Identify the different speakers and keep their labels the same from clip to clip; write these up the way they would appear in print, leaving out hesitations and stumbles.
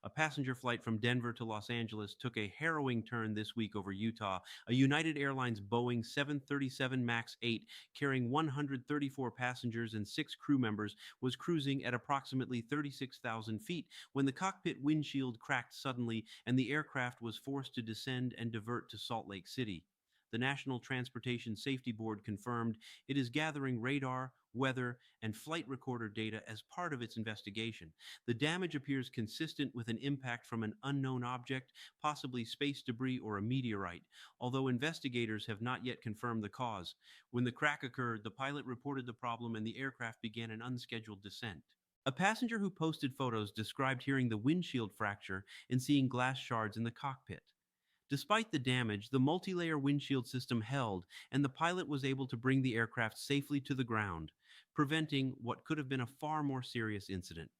Speaker 1: A passenger flight from Denver to Los Angeles took a harrowing turn this week over Utah. A United Airlines Boeing 737 MAX 8 carrying 134 passengers and 6 crew members was cruising at approximately 36,000 feet when the cockpit windshield cracked suddenly and the aircraft was forced to descend and divert to Salt Lake City. The National Transportation Safety Board confirmed it is gathering radar, weather, and flight recorder data as part of its investigation. The damage appears consistent with an impact from an unknown object, possibly space debris or a meteorite, although investigators have not yet confirmed the cause. When the crack occurred, the pilot reported the problem and the aircraft began an unscheduled descent. A passenger who posted photos described hearing the windshield fracture and seeing glass shards in the cockpit. Despite the damage, the multi-layer windshield system held, and the pilot was able to bring the aircraft safely to the ground, preventing what could have been a far more serious incident.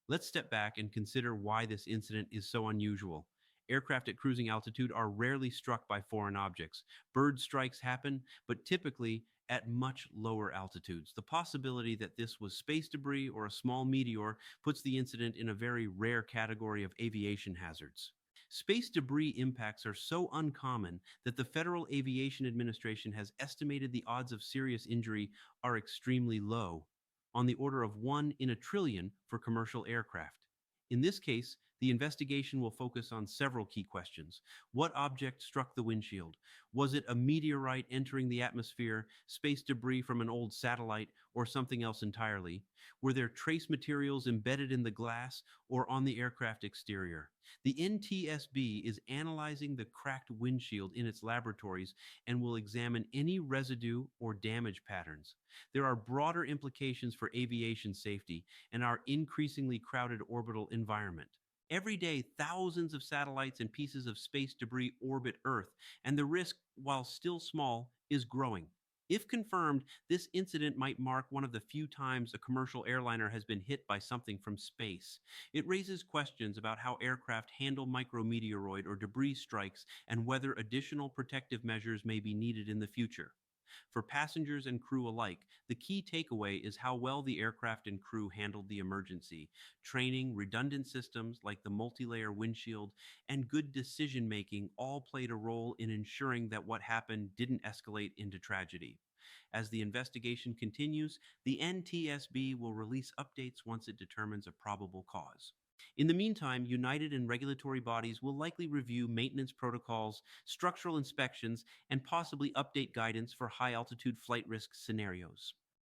Speaker 1: Let's step back and consider why this incident is so unusual. Aircraft at cruising altitude are rarely struck by foreign objects. Bird strikes happen, but typically at much lower altitudes. The possibility that this was space debris or a small meteor puts the incident in a very rare category of aviation hazards. Space debris impacts are so uncommon that the Federal Aviation Administration has estimated the odds of serious injury are extremely low, on the order of 1 in a trillion for commercial aircraft. In this case, the investigation will focus on several key questions. What object struck the windshield? Was it a meteorite entering the atmosphere, space debris from an old satellite, or something else entirely? Were there trace materials embedded in the glass or on the aircraft exterior? The NTSB is analyzing the cracked windshield in its laboratories and will examine any residue or damage patterns. There are broader implications for aviation safety and our increasingly crowded orbital environment. Every day, thousands of satellites and pieces of space debris orbit Earth, and the risk, while still small, is growing. If confirmed, this incident might mark one of the few times a commercial airliner has been hit by something from space. It raises questions about how aircraft handle micrometeoroid or debris strikes and whether additional protective measures may be needed in the future. For passengers and crew alike, the key takeaway is how well the aircraft and crew handled the emergency. Training, redundant systems like the multi-layer windshield, and good decision making all played a role in ensuring that what happened didn't escalate into tragedy. As the investigation continues, the NTSB will release updates once it determines a probable cause. In the meantime, United and regulatory bodies will likely review maintenance protocols, structural inspections, and possibly update guidance for high altitude flight risk scenarios.